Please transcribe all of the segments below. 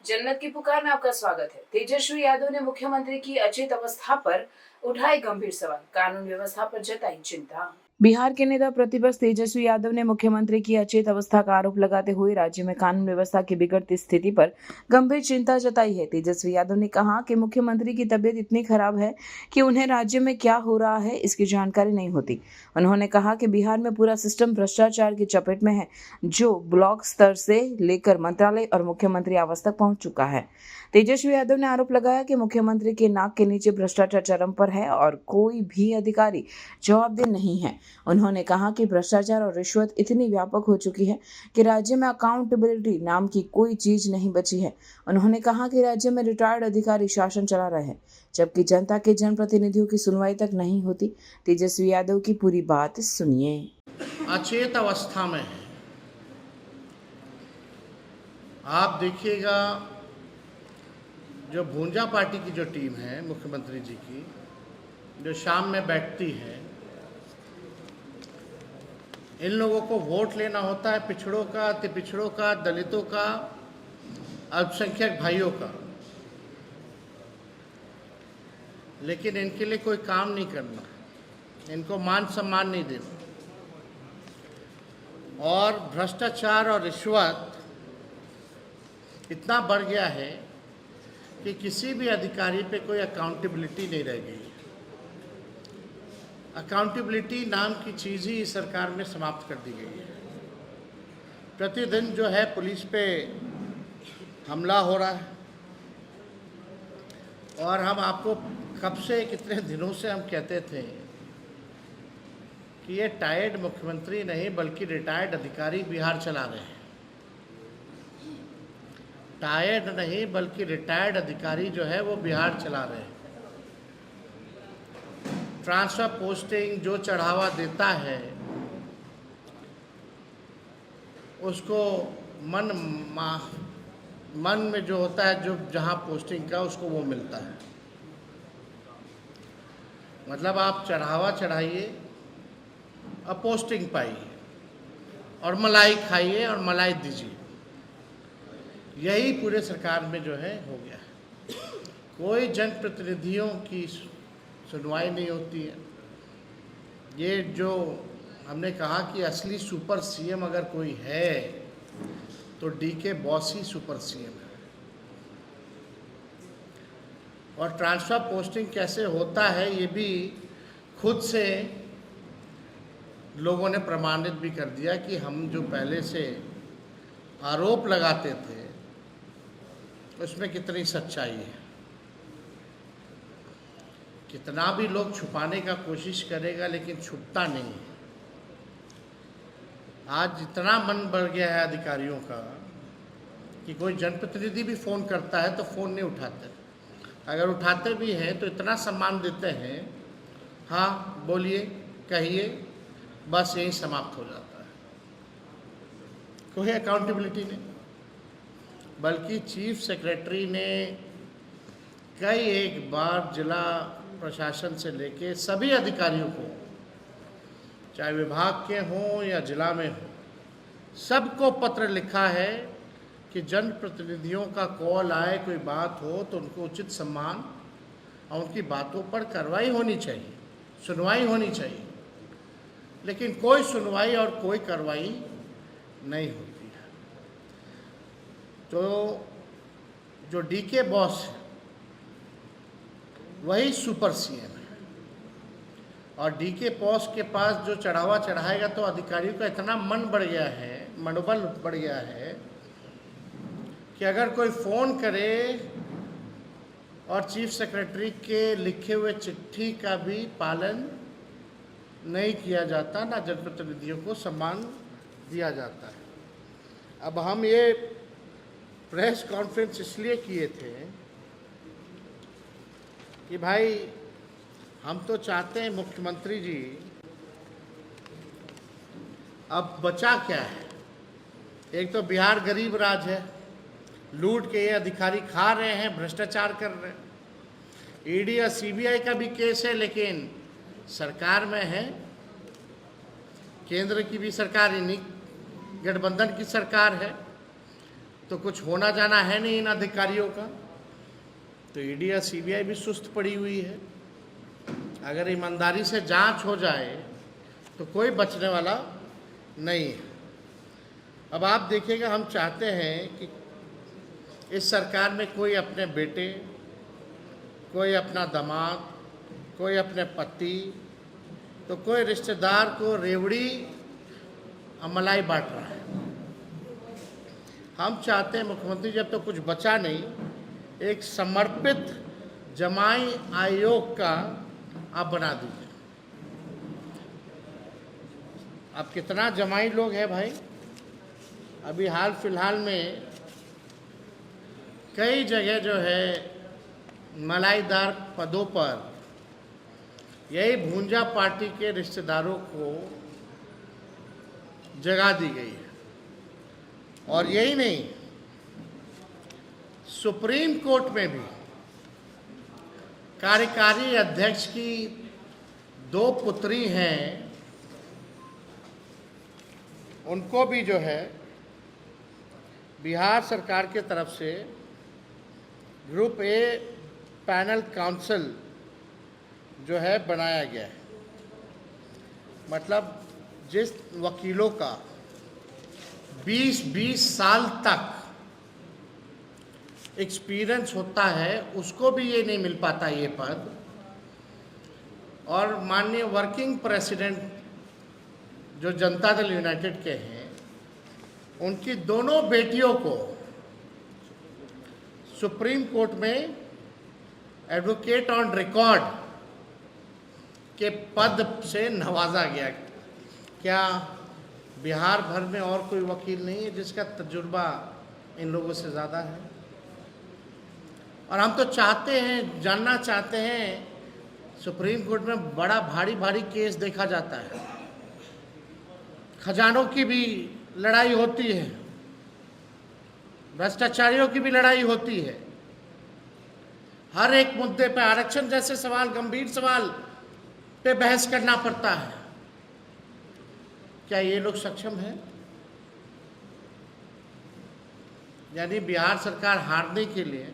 जनमत की पुकार में आपका स्वागत है। तेजस्वी यादव ने मुख्यमंत्री की अचेत अवस्था पर उठाए गंभीर सवाल, कानून व्यवस्था पर जताई चिंता। बिहार के नेता प्रतिपक्ष तेजस्वी यादव ने मुख्यमंत्री की अचेत अवस्था का आरोप लगाते हुए राज्य में कानून व्यवस्था की बिगड़ती स्थिति पर गंभीर चिंता जताई है। तेजस्वी यादव ने कहा कि मुख्यमंत्री की तबीयत इतनी खराब है कि उन्हें राज्य में क्या हो रहा है इसकी जानकारी नहीं होती। उन्होंने कहा कि बिहार में पूरा सिस्टम भ्रष्टाचार की चपेट में है, जो ब्लॉक स्तर से लेकर मंत्रालय और मुख्यमंत्री आवास तक पहुंच चुका है। तेजस्वी यादव ने आरोप लगाया कि मुख्यमंत्री के नाक के नीचे भ्रष्टाचार चरम पर है और कोई भी अधिकारी जवाबदेह नहीं है। उन्होंने कहा कि भ्रष्टाचार और रिश्वत इतनी व्यापक हो चुकी है कि राज्य में अकाउंटेबिलिटी नाम की कोई चीज नहीं बची है। उन्होंने कहा कि राज्य में रिटायर्ड अधिकारी शासन चला रहे हैं, जबकि जनता के जनप्रतिनिधियों की सुनवाई तक नहीं होती। तेजस्वी यादव की पूरी बात सुनिए। अचेत अवस्था में है। आप देखिएगा, जो भूंजा पार्टी की जो टीम है मुख्यमंत्री जी की, जो शाम में बैठती है, इन लोगों को वोट लेना होता है पिछड़ों का, पिछड़ों का, दलितों का, अल्पसंख्यक भाइयों का, लेकिन इनके लिए कोई काम नहीं करना, इनको मान सम्मान नहीं देना। और भ्रष्टाचार और रिश्वत इतना बढ़ गया है कि किसी भी अधिकारी पे कोई अकाउंटेबिलिटी नहीं रह गई। अकाउंटेबिलिटी नाम की चीज़ ही इस सरकार में समाप्त कर दी गई है। प्रतिदिन जो है पुलिस पे हमला हो रहा है, और हम आपको कब से, कितने दिनों से हम कहते थे कि ये टायर्ड मुख्यमंत्री नहीं बल्कि रिटायर्ड अधिकारी बिहार चला रहे हैं। टायर्ड नहीं बल्कि रिटायर्ड अधिकारी जो है वो बिहार चला रहे हैं। ट्रांसफर पोस्टिंग जो चढ़ावा देता है उसको मन में जो होता है, जो जहाँ पोस्टिंग का उसको वो मिलता है। मतलब आप चढ़ावा चढ़ाइए और पोस्टिंग पाइए, और मलाई खाइए और मलाई दीजिए। यही पूरे सरकार में जो है हो गया है। कोई जनप्रतिनिधियों की सुनवाई नहीं होती है। ये जो हमने कहा कि असली सुपर सीएम अगर कोई है तो डीके बॉस ही सुपर सीएम है। और ट्रांसफर पोस्टिंग कैसे होता है ये भी खुद से लोगों ने प्रमाणित भी कर दिया कि हम जो पहले से आरोप लगाते थे उसमें कितनी सच्चाई है। कितना भी लोग छुपाने का कोशिश करेगा लेकिन छुपता नहीं है। आज इतना मन बढ़ गया है अधिकारियों का कि कोई जनप्रतिनिधि भी फ़ोन करता है तो फ़ोन नहीं उठाते। अगर उठाते भी हैं तो इतना सम्मान देते हैं, हाँ बोलिए, कहिए, बस यही समाप्त हो जाता है। कोई अकाउंटेबिलिटी नहीं। बल्कि चीफ सेक्रेटरी ने कई एक बार जिला प्रशासन से लेके सभी अधिकारियों को, चाहे विभाग के हों या जिला में हो, सबको पत्र लिखा है कि जनप्रतिनिधियों का कॉल आए, कोई बात हो तो उनको उचित सम्मान और उनकी बातों पर कार्रवाई होनी चाहिए, सुनवाई होनी चाहिए। लेकिन कोई सुनवाई और कोई कार्रवाई नहीं होती है। तो जो डीके बॉस है वही सुपर सीएम है। और डीके बॉस के पास जो चढ़ावा चढ़ाएगा तो अधिकारियों का इतना मन बढ़ गया है, मनोबल बढ़ गया है कि अगर कोई फ़ोन करे और चीफ सेक्रेटरी के लिखे हुए चिट्ठी का भी पालन नहीं किया जाता, ना जनप्रतिनिधियों को सम्मान दिया जाता है। अब हम ये प्रेस कॉन्फ्रेंस इसलिए किए थे कि भाई हम तो चाहते हैं मुख्यमंत्री जी, अब बचा क्या है? एक तो बिहार गरीब राज है, लूट के ये अधिकारी खा रहे हैं, भ्रष्टाचार कर रहे हैं। ईडी और सीबीआई का भी केस है, लेकिन सरकार में है, केंद्र की भी सरकार, इन्हीं गठबंधन की सरकार है। तो कुछ होना जाना है नहीं इन अधिकारियों का। तो ईडी या सीबीआई भी सुस्त पड़ी हुई है। अगर ईमानदारी से जांच हो जाए तो कोई बचने वाला नहीं है। अब आप देखिएगा, हम चाहते हैं कि इस सरकार में कोई अपने बेटे, कोई अपना दामाद, कोई अपने पति, तो कोई रिश्तेदार को रेवड़ी और मलाई बांट रहा है। हम चाहते हैं मुख्यमंत्री जब तो कुछ बचा नहीं, एक समर्पित जमाई आयोग का आप बना दीजिए। अब कितना जमाई लोग हैं भाई, अभी हाल फिलहाल में कई जगह जो है मलाईदार पदों पर यही भूंजा पार्टी के रिश्तेदारों को जगह दी गई है। और यही नहीं, सुप्रीम कोर्ट में भी कार्यकारी अध्यक्ष की 2 पुत्री हैं, उनको भी जो है बिहार सरकार के तरफ से ग्रुप ए पैनल काउंसिल जो है बनाया गया है। मतलब जिस वकीलों का 20-20 साल तक एक्सपीरियंस होता है उसको भी ये नहीं मिल पाता ये पद। और माननीय वर्किंग प्रेसिडेंट जो जनता दल यूनाइटेड के हैं, उनकी दोनों बेटियों को सुप्रीम कोर्ट में एडवोकेट ऑन रिकॉर्ड के पद से नवाजा गया। क्या बिहार भर में और कोई वकील नहीं है जिसका तजुर्बा इन लोगों से ज़्यादा है? और हम तो चाहते हैं, जानना चाहते हैं, सुप्रीम कोर्ट में बड़ा भारी भारी केस देखा जाता है, खजानों की भी लड़ाई होती है, भ्रष्टाचारियों की भी लड़ाई होती है। हर एक मुद्दे पे, आरक्षण जैसे सवाल, गंभीर सवाल पे बहस करना पड़ता है। क्या ये लोग सक्षम हैं? यानी बिहार सरकार हारने के लिए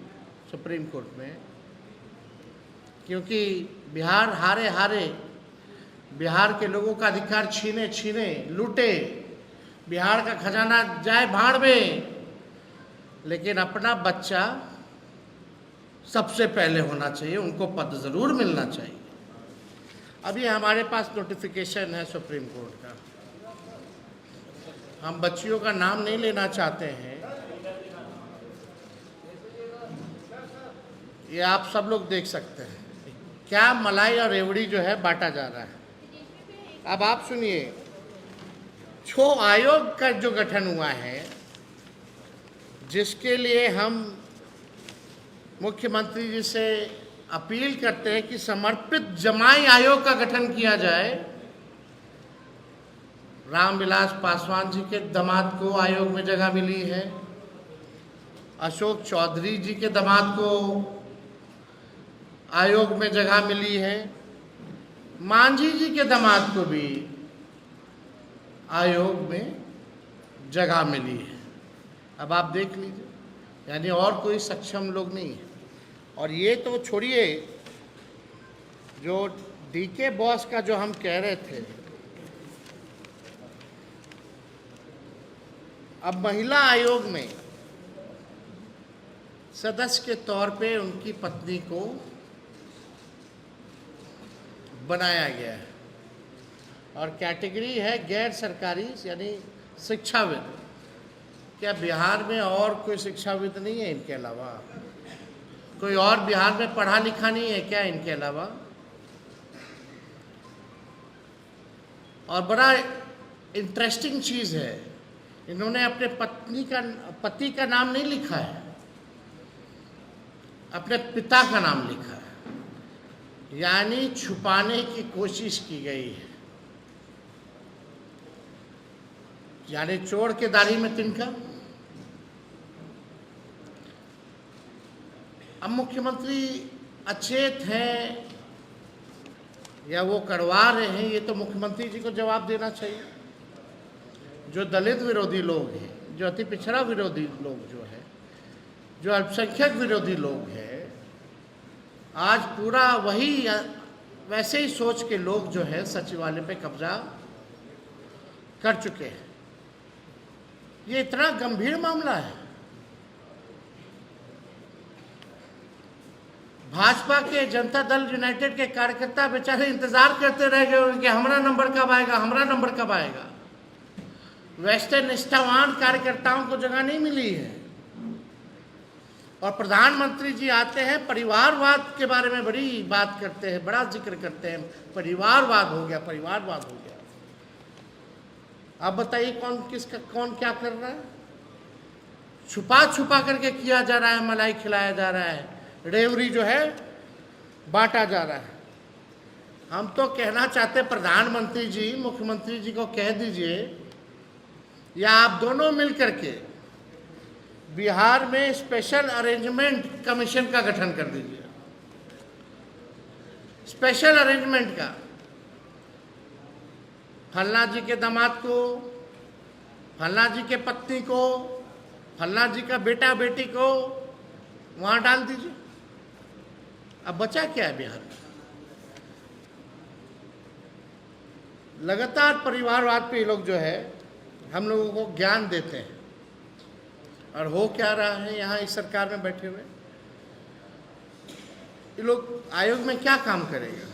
सुप्रीम कोर्ट में, क्योंकि बिहार हारे हारे, बिहार के लोगों का अधिकार छीने छीने लूटे, बिहार का खजाना जाए भाड़ में, लेकिन अपना बच्चा सबसे पहले होना चाहिए, उनको पद ज़रूर मिलना चाहिए। अभी हमारे पास नोटिफिकेशन है सुप्रीम कोर्ट का, हम बच्चियों का नाम नहीं लेना चाहते हैं, ये आप सब लोग देख सकते हैं क्या मलाई और रेवड़ी जो है बांटा जा रहा है। अब आप सुनिए, जो आयोग का जो गठन हुआ है, जिसके लिए हम मुख्यमंत्री जी से अपील करते हैं कि समर्पित जमाई आयोग का गठन किया जाए। रामविलास पासवान जी के दामाद को आयोग में जगह मिली है, अशोक चौधरी जी के दामाद को आयोग में जगह मिली है, मांझी जी के दामाद को भी आयोग में जगह मिली है। अब आप देख लीजिए, यानी और कोई सक्षम लोग नहीं है। और ये तो छोड़िए, जो डीके बॉस का जो हम कह रहे थे, अब महिला आयोग में सदस्य के तौर पे उनकी पत्नी को बनाया गया है। और कैटेगरी है गैर सरकारी, यानी शिक्षाविद। क्या बिहार में और कोई शिक्षाविद नहीं है इनके अलावा? कोई और बिहार में पढ़ा लिखा नहीं है क्या इनके अलावा? और बड़ा इंटरेस्टिंग चीज़ है, इन्होंने अपने पति का नाम नहीं लिखा है, अपने पिता का नाम लिखा है, यानी छुपाने की कोशिश की गई है। यानी चोर के दाढ़ी में तिनका। अब मुख्यमंत्री अचेत हैं या वो करवा रहे हैं, ये तो मुख्यमंत्री जी को जवाब देना चाहिए। जो दलित विरोधी लोग हैं, जो अति पिछड़ा विरोधी लोग जो है, जो अल्पसंख्यक विरोधी लोग हैं, आज पूरा वही वैसे ही सोच के लोग जो है सचिवालय पे कब्जा कर चुके हैं। ये इतना गंभीर मामला है। भाजपा के जनता दल यूनाइटेड के कार्यकर्ता बेचारे इंतजार करते रह गए कि हमारा नंबर कब आएगा, हमारा नंबर कब आएगा। वैसे निष्ठावान कार्यकर्ताओं को जगह नहीं मिली है। और प्रधानमंत्री जी आते हैं, परिवारवाद के बारे में बड़ी बात करते हैं, बड़ा जिक्र करते हैं, परिवारवाद हो गया, परिवारवाद हो गया। अब बताइए कौन क्या कर रहा है? छुपा छुपा करके किया जा रहा है, मलाई खिलाया जा रहा है, रेवड़ी जो है बांटा जा रहा है। हम तो कहना चाहते प्रधानमंत्री जी, मुख्यमंत्री जी को कह दीजिए, या आप दोनों मिल करके बिहार में स्पेशल अरेंजमेंट कमीशन का गठन कर दीजिए। स्पेशल अरेंजमेंट का, फलना जी के दामाद को, फलना जी के पत्नी को, फलना जी का बेटा बेटी को वहां डाल दीजिए। अब बचा क्या है बिहार में? लगातार परिवारवाद पे ये लोग जो है हम लोगों को ज्ञान देते हैं। और हो क्या रहा है यहाँ इस सरकार में बैठे हुए? ये लोग आयोग में क्या काम करेगा?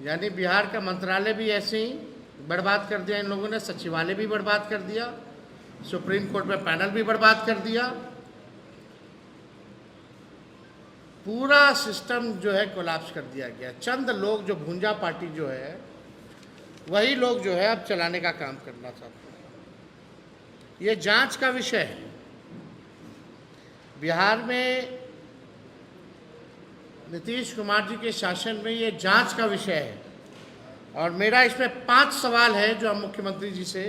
यानी बिहार का मंत्रालय भी ऐसे ही बर्बाद कर दिया इन लोगों ने, सचिवालय भी बर्बाद कर दिया, सुप्रीम कोर्ट में पैनल भी बर्बाद कर दिया, पूरा सिस्टम जो है कोलैप्स कर दिया गया। चंद लोग जो भूंजा पार्टी जो है, वही लोग जो है अब चलाने का काम करना चाहते हैं। ये जांच का विषय है। बिहार में नीतीश कुमार जी के शासन में ये जांच का विषय है। और मेरा इसमें 5 सवाल है जो हम मुख्यमंत्री जी से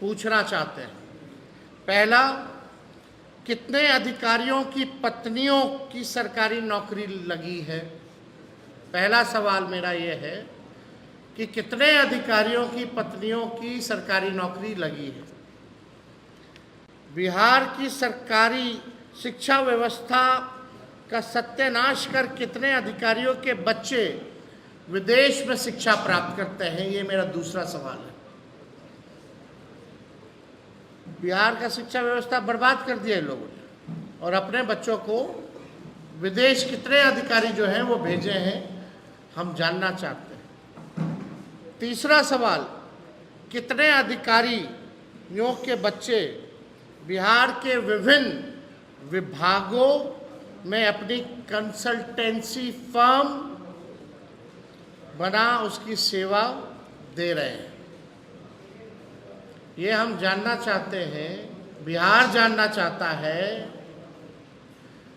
पूछना चाहते हैं। पहला, कितने अधिकारियों की पत्नियों की सरकारी नौकरी लगी है? पहला सवाल मेरा ये है कि कितने अधिकारियों की पत्नियों की सरकारी नौकरी लगी है? बिहार की सरकारी शिक्षा व्यवस्था का सत्यानाश कर कितने अधिकारियों के बच्चे विदेश में शिक्षा प्राप्त करते हैं? ये मेरा दूसरा सवाल है। बिहार का शिक्षा व्यवस्था बर्बाद कर दिया इन लोगों ने, और अपने बच्चों को विदेश कितने अधिकारी जो हैं वो भेजे हैं, हम जानना चाहते हैं। तीसरा सवाल, कितने अधिकारियों के बच्चे बिहार के विभिन्न विभागों में अपनी कंसल्टेंसी फर्म बना उसकी सेवा दे रहे हैं? ये हम जानना चाहते हैं। बिहार जानना चाहता है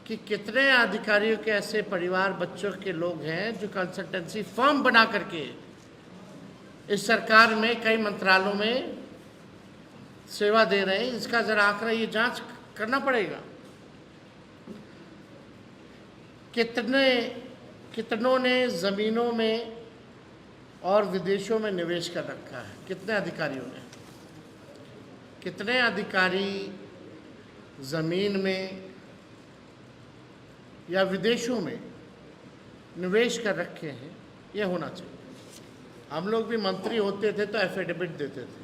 कि कितने अधिकारियों के ऐसे परिवार बच्चों के लोग हैं जो कंसल्टेंसी फर्म बना करके इस सरकार में कई मंत्रालयों में सेवा दे रहे हैं। इसका जरा आंकड़ा, ये जांच करना पड़ेगा। कितनों ने ज़मीनों में और विदेशों में निवेश कर रखा है? कितने अधिकारियों ने? कितने अधिकारी ज़मीन में या विदेशों में निवेश कर रखे हैं? ये होना चाहिए। हम लोग भी मंत्री होते थे तो एफिडेविट देते थे,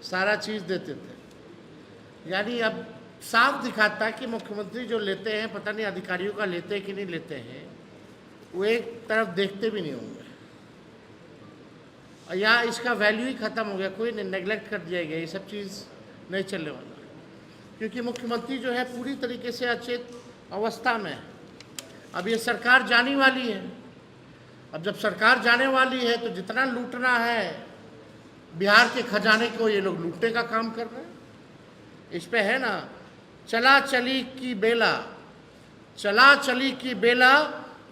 सारा चीज़ देते थे। यानी अब साफ दिखाता है कि मुख्यमंत्री जो लेते हैं, पता नहीं अधिकारियों का लेते हैं कि नहीं लेते हैं, वो एक तरफ देखते भी नहीं होंगे, या इसका वैल्यू ही ख़त्म हो गया, कोई नेगलेक्ट कर दिया गया। ये सब चीज़ नहीं चलने वाला, क्योंकि मुख्यमंत्री जो है पूरी तरीके से अचेत अवस्था में है। अब ये सरकार जाने वाली है। अब जब सरकार जाने वाली है तो जितना लूटना है बिहार के खजाने को, ये लोग लूटने का काम कर रहे हैं। इस पे है ना, चला चली की बेला, चला चली की बेला,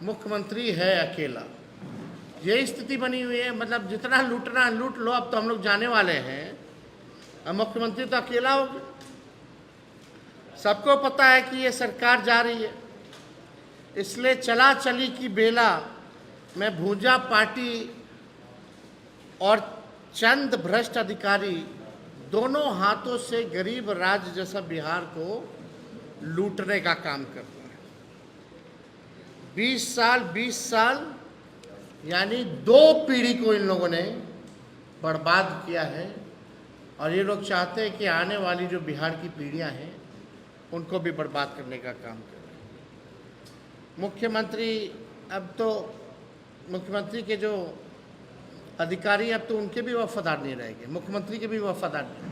मुख्यमंत्री है अकेला। ये स्थिति बनी हुई है। मतलब जितना लूटना है लूट लो, अब तो हम लोग जाने वाले हैं, अब मुख्यमंत्री तो अकेला हो गया। सबको पता है कि ये सरकार जा रही है, इसलिए चला चली की बेला में भूंजा पार्टी और चंद भ्रष्ट अधिकारी दोनों हाथों से गरीब राज्य जैसा बिहार को लूटने का काम कर रहे हैं। 20 साल यानी 2 पीढ़ी को इन लोगों ने बर्बाद किया है और ये लोग चाहते हैं कि आने वाली जो बिहार की पीढ़ियां हैं उनको भी बर्बाद करने का काम कर रहे हैं। मुख्यमंत्री अब तो मुख्यमंत्री के जो अधिकारी अब तो उनके भी वफादार नहीं रहेंगे, मुख्यमंत्री के भी वफादार नहीं।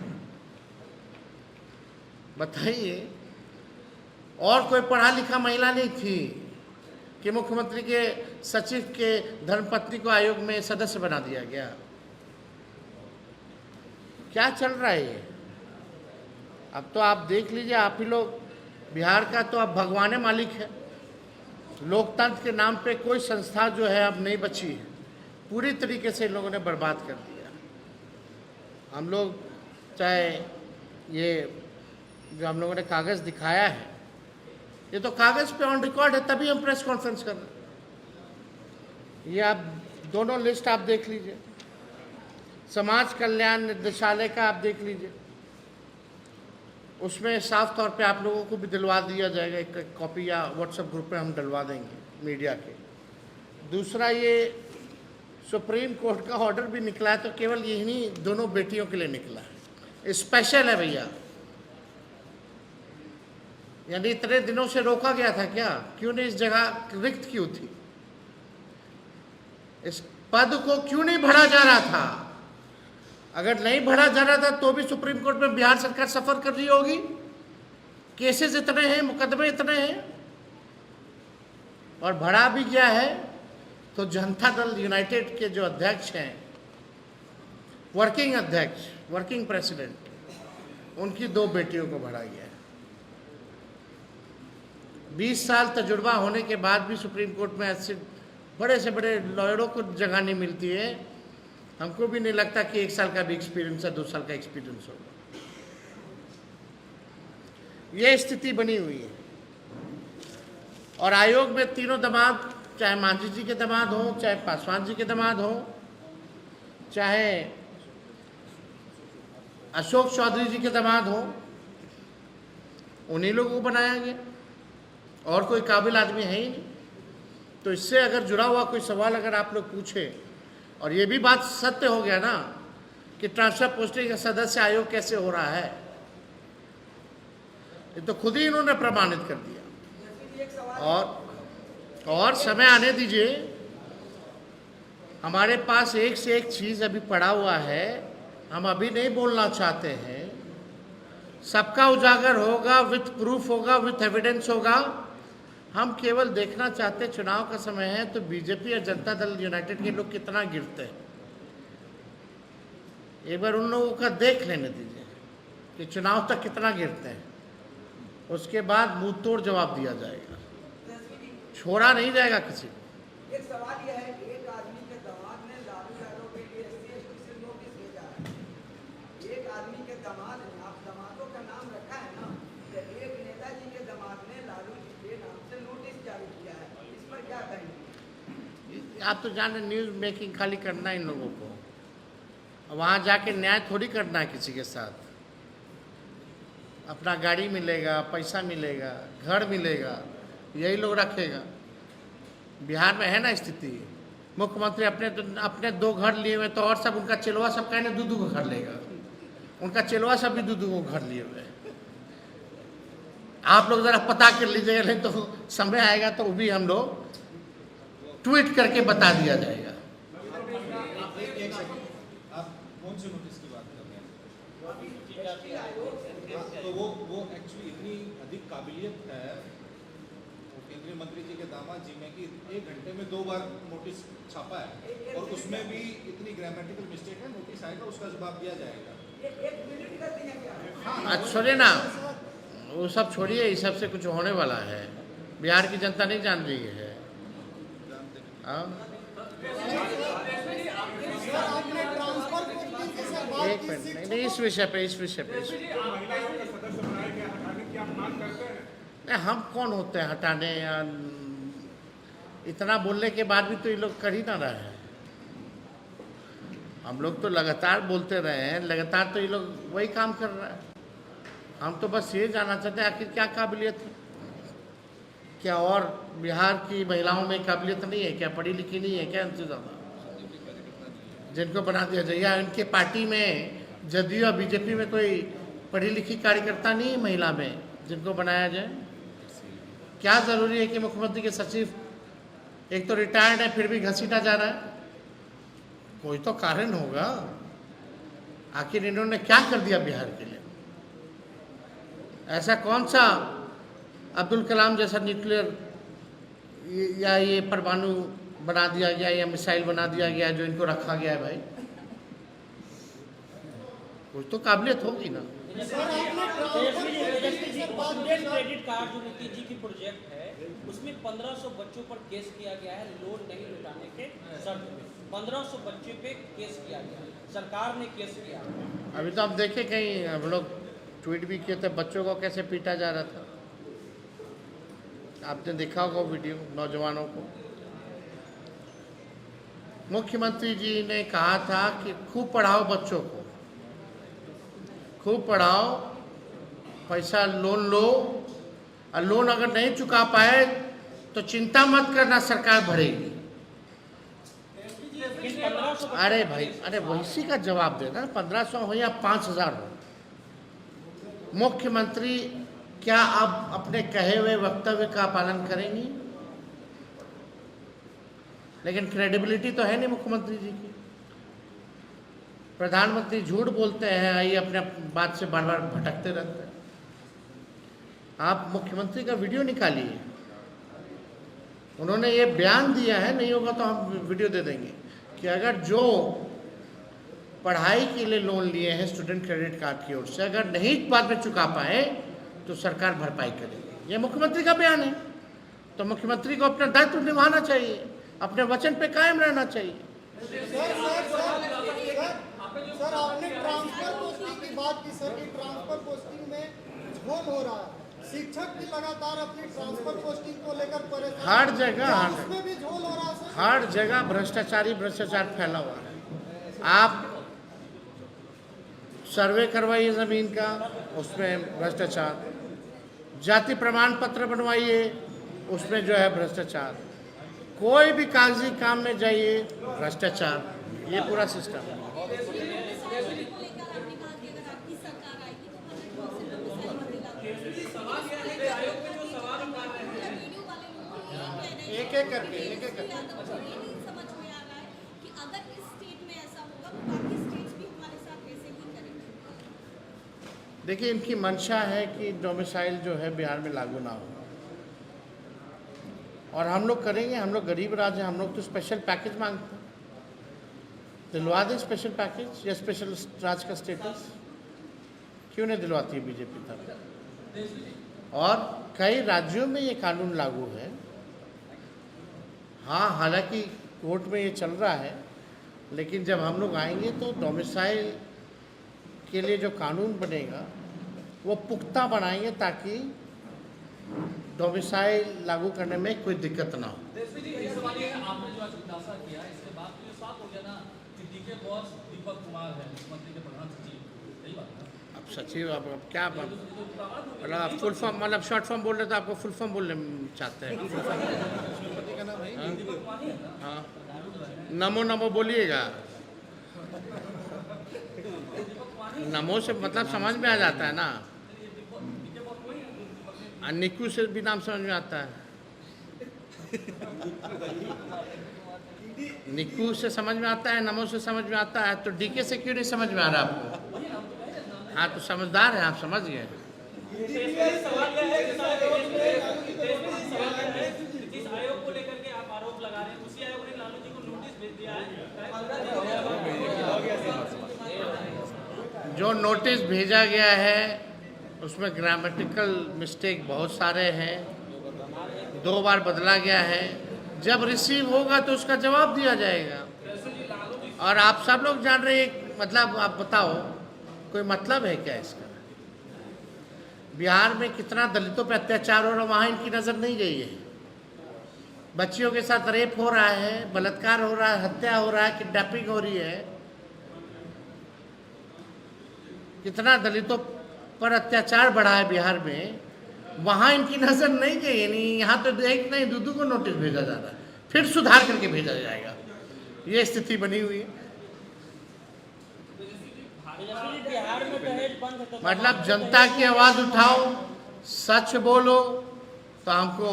बताइए, और कोई पढ़ा लिखा महिला नहीं थी कि मुख्यमंत्री के सचिव के धर्मपत्नी को आयोग में सदस्य बना दिया गया। क्या चल रहा है ये? अब तो आप देख लीजिए, आप ही लोग बिहार का तो अब भगवान मालिक है। लोकतंत्र के नाम पे कोई संस्था जो है अब नहीं बची है, पूरी तरीके से इन लोगों ने बर्बाद कर दिया। हम लोग चाहे ये जो हम लोगों ने कागज़ दिखाया है, ये तो कागज़ पे ऑन रिकॉर्ड है, तभी हम प्रेस कॉन्फ्रेंस कर रहे हैं। ये आप दोनों लिस्ट आप देख लीजिए, समाज कल्याण निदेशालय का आप देख लीजिए, उसमें साफ तौर पे आप लोगों को भी दिलवा दिया जाएगा, एक कॉपी या व्हाट्सएप ग्रुप पे हम डलवा देंगे मीडिया के। दूसरा, ये सुप्रीम कोर्ट का ऑर्डर भी निकला है तो केवल यही दोनों बेटियों के लिए निकला है, स्पेशल है भैया। यानी इतने दिनों से रोका गया था क्या? क्यों नहीं इस जगह रिक्त क्यों थी? इस पद को क्यों नहीं भरा जा रहा था? अगर नहीं भरा जा रहा था तो भी सुप्रीम कोर्ट में बिहार सरकार सफर कर रही होगी। केसेस इतने हैं, मुकदमे इतने हैं, और भरा भी गया है तो जनता दल यूनाइटेड के जो अध्यक्ष हैं, वर्किंग अध्यक्ष, वर्किंग प्रेसिडेंट, उनकी 2 बेटियों को भरा गया है। 20 साल तजुर्बा होने के बाद भी सुप्रीम कोर्ट में ऐसे बड़े से बड़े लॉयरों को जगह नहीं मिलती है। हमको भी नहीं लगता कि 1 साल का भी एक्सपीरियंस है, 2 साल का एक्सपीरियंस होगा। ये स्थिति बनी हुई है। और आयोग में तीनों दामाद, चाहे मांझी जी के दामाद हो, चाहे पासवान जी के दामाद हो, चाहे अशोक चौधरी जी के दामाद हो, उन्हीं लोगों को बनाया गया, और कोई काबिल आदमी है ही नहीं। तो इससे अगर जुड़ा हुआ कोई सवाल अगर आप लोग पूछे, और ये भी बात सत्य हो गया ना कि ट्रांसफर पोस्टिंग का सदस्य आयोग कैसे हो रहा है, ये तो खुद ही इन्होंने प्रमाणित कर दिया। और समय आने दीजिए, हमारे पास एक से एक चीज़ अभी पड़ा हुआ है, हम अभी नहीं बोलना चाहते हैं। सबका उजागर होगा, विथ प्रूफ होगा, विथ एविडेंस होगा। हम केवल देखना चाहते, चुनाव का समय है तो बीजेपी और जनता दल यूनाइटेड के लोग कितना गिरते हैं। एक बार उन लोगों का देख लेने दीजिए कि चुनाव तक कितना गिरते हैं, उसके बाद मुंह तोड़ जवाब दिया जाएगा, छोड़ा नहीं जाएगा किसी को। एक सवाल यह है कि एक आदमी के दामाद ने लालू यादव के लिए से नोटिस भेजा है। एक आदमी के दामाद ने, आप दामादों का नाम रखा है ना, तो एक नेताजी के दामाद ने लालू जी के नाम से नोटिस जारी किया है, इस पर क्या कहेंगे? आप तो जान रहे, न्यूज़ मेकिंग खाली करना है इन लोगों को, वहाँ जाके न्याय थोड़ी करना है किसी के साथ। अपना गाड़ी मिलेगा, पैसा मिलेगा, घर मिलेगा, यही लोग रखेगा। बिहार में है ना स्थिति, मुख्यमंत्री अपने 2 घर लिए हुए, तो और सब उनका चिलवा सब कहने 2-2 को घर लेगा, उनका चिलवा सब भी 2-2 को घर लिए हुए। आप लोग ज़रा पता कर लीजिएगा, नहीं तो समय आएगा तो वो भी हम लोग ट्वीट करके बता दिया जाएगा। आप कौन से नोटिस की बात कर रहे हैं? तो वो एक्चुअली इतनी अधिक काबिलियत है केंद्रीय मंत्री जी के दामाद जी में कि 1 घंटे में 2 बार नोटिस छापा है, और उसमें भी इतनी ग्रामेटिकल मिस्टेक है। नोटिस आएगा, उसका जवाब दिया जाएगा। एक मिनट का दिया क्या? अच्छा सुनिए ना, वो सब छोड़िए, इस सब से कुछ होने वाला है। बिहार की जनता नहीं जान रही है। एक मिनट, नहीं इस विषय पे नहीं, हम कौन होते हैं हटाने, या इतना बोलने के बाद भी तो ये लोग कर ही ना रहे हैं। हम लोग तो लगातार बोलते रहे हैं, लगातार तो ये लोग वही काम कर रहा है। हम तो बस ये जानना चाहते हैं आखिर क्या काबिलियत है, क्या और बिहार की महिलाओं में काबिलियत नहीं है क्या, पढ़ी लिखी नहीं है क्या उनसे ज़्यादा, जिनको बना दिया जाए। या इनके पार्टी में जदयू और बीजेपी में कोई पढ़ी लिखी कार्यकर्ता नहीं है महिला में जिनको बनाया जाए। क्या ज़रूरी है कि मुख्यमंत्री के सचिव एक तो रिटायर्ड है फिर भी घसीटा जा रहा है? कोई तो कारण होगा। आखिर इन्होंने क्या कर दिया बिहार के लिए? ऐसा कौन सा अब्दुल कलाम जैसा न्यूक्लियर या ये परमाणु बना दिया गया या मिसाइल बना दिया गया जो इनको रखा गया है? भाई कुछ तो काबिलियत होगी ना। स्टूडेंट क्रेडिट कार्ड जो नीति जी की प्रोजेक्ट है उसमें 1500 बच्चों पर केस किया गया है लोन नहीं लौटाने के शर्त में। 1500 बच्चों पे केस किया गया, सरकार ने केस किया। अभी तो आप देखे कहीं हम लोग ट्वीट भी किए थे बच्चों को कैसे पीटा जा रहा था, आपने देखा होगा वीडियो नौजवानों को। मुख्यमंत्री जी ने कहा था कि खूब पढ़ाओ बच्चों को, खूब पढ़ाओ, पैसा लोन लो, और लोन अगर नहीं चुका पाए तो चिंता मत करना सरकार भरेगी। अरे भाई, अरे वैसी का जवाब देना, 1500 हो या 5000 हो। मुख्यमंत्री क्या अब अपने कहे हुए वक्तव्य का पालन करेंगी? लेकिन क्रेडिबिलिटी तो है नहीं मुख्यमंत्री जी की। प्रधानमंत्री झूठ बोलते हैं, ये अपने बात से बार बार भटकते रहते हैं। आप मुख्यमंत्री का वीडियो निकालिए, उन्होंने ये बयान दिया है, नहीं होगा तो हम वीडियो दे देंगे कि अगर जो पढ़ाई के लिए लोन लिए हैं स्टूडेंट क्रेडिट कार्ड की ओर से अगर नहीं बाद में चुका पाए तो सरकार भरपाई करेगी। ये मुख्यमंत्री का बयान है, तो मुख्यमंत्री को अपना दायित्व निभाना चाहिए, अपने वचन पे कायम रहना चाहिए। सर आपने ट्रांसफर पोस्टिंग की बात की सर, कि ट्रांसफर पोस्टिंग में झोल हो रहा है। शिक्षक भी लगातार अपनी ट्रांसफर पोस्टिंग को लेकर परेशान, हर जगह उसमें भी झोल हो रहा है सर। हर जगह भ्रष्टाचार फैला हुआ है। आप सर्वे करवाइए ज़मीन का, उसमें भ्रष्टाचार, जाति प्रमाण पत्र बनवाइए, उसमें जो है भ्रष्टाचार, कोई भी कागजी काम में जाइए भ्रष्टाचार, ये पूरा सिस्टम है। एक एक करके समझ में आ रहा है कि अगर इस स्टेट में ऐसा होगा तो बाकी स्टेट्स भी हमारे साथ ऐसे ही करेंगे। देखिए, इनकी मंशा है कि डोमिसाइल जो है बिहार में लागू ना हो, और हम लोग करेंगे। हम लोग गरीब राज्य हैं, हम लोग तो स्पेशल पैकेज मांगते हैं, दिलवा दें स्पेशल पैकेज या स्पेशल राज्य का स्टेटस। क्यों नहीं दिलवाती है बीजेपी तब? और कई राज्यों में ये कानून लागू है। हाँ, हालांकि कोर्ट में ये चल रहा है, लेकिन जब हम लोग आएंगे तो डोमिसाइल के लिए जो कानून बनेगा वो पुख्ता बनाएंगे ताकि डोमिसाइल लागू करने में कोई दिक्कत ना हो। आपने जो आज खुलासा किया इसके बाद तो ये साफ हो गया ना कि डीके बॉस दीपक कुमार है मुख्यमंत्री के प्रधान सचिव, सही बात है? अब सचिव अब क्या मतलब आप फुल फॉर्म मतलब शॉर्ट फॉर्म बोल रहे तो आपको फुल फॉर्म बोलने चाहते हैं? हाँ, नमो नमो बोलिएगा, नमो से मतलब समझ में आ जाता है ना, निकू से भी नाम समझ में आता है, निकू से समझ में आता है, नमो से समझ में आता है, तो डीके से क्यों नहीं समझ में आ रहा आपको? हाँ, तो समझदार है आप, समझ गए। जिस आयोग को लेकर के आप आरोप लगा रहे हैं उसी आयोग ने लालू जी को नोटिस भेज दिया है। जो नोटिस भेजा गया है उसमें ग्रामेटिकल मिस्टेक बहुत सारे हैं, 2 बार बदला गया है। जब रिसीव होगा तो उसका जवाब दिया जाएगा। और आप सब लोग जान रहे हैं, मतलब आप बताओ कोई मतलब है क्या इसका? बिहार में कितना दलितों पर अत्याचार हो रहा है, वहाँ इनकी नज़र नहीं गई है। बच्चियों के साथ रेप हो रहा है, बलात्कार हो रहा है, हत्या हो रहा है, किडनैपिंग हो रही है, कितना दलितों पर अत्याचार बढ़ा है बिहार में, वहाँ इनकी नज़र नहीं गई। यानी यहाँ तो एक नहीं दो को नोटिस भेजा जा रहा है, फिर सुधार करके भेजा जाएगा। ये स्थिति बनी हुई है। बिहार में दहेज बंद है तो मतलब जनता की आवाज़ उठाओ, सच बोलो, तो हमको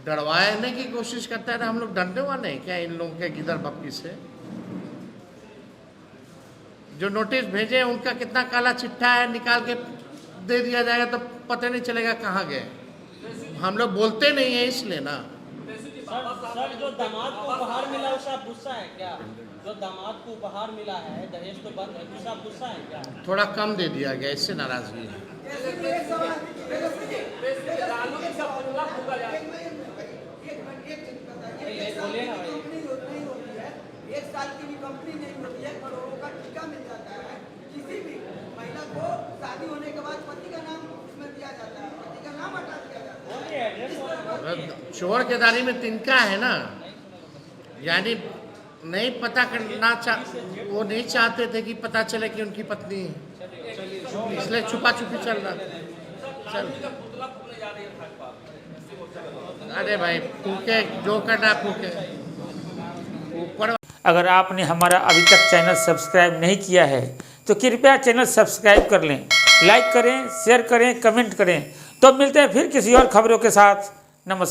डरवाने की कोशिश करता है। हम लोग डरने वाले हैं क्या इन लोगों के गिदड़ बप्पी से? जो नोटिस भेजे हैं उनका कितना काला चिट्ठा है, निकाल के दे दिया जाएगा तो पता नहीं चलेगा कहाँ गए। हम लोग बोलते नहीं है इसलिए ना। सर जो दामाद को उपहार मिला उसका गुस्सा है क्या? जो दामाद को उपहार मिला है दहेज तो बंद है, उसका गुस्सा है क्या? थोड़ा कम दे दिया गया, इससे नाराजगी है। एक साल की भी कंपनी नहीं होती है, करोड़ों का टीका मिल जाता है। किसी भी महिला को शादी होने के बाद पति का नाम उसमें दिया जाता है, पति का नाम हटा दिया जाता है। चोर केदारी में तिनका है ना, यानी नहीं पता करना वो नहीं चाहते थे कि पता चले कि उनकी पत्नी है, इसलिए छुपा छुपी चल रहा था। चल अरे भाई फूके, जो करना फूके ऊपर। अगर आपने हमारा अभी तक चैनल सब्सक्राइब नहीं किया है तो कृपया चैनल सब्सक्राइब कर लें, लाइक करें, शेयर करें, कमेंट करें। तो मिलते हैं फिर किसी और खबरों के साथ। नमस्कार।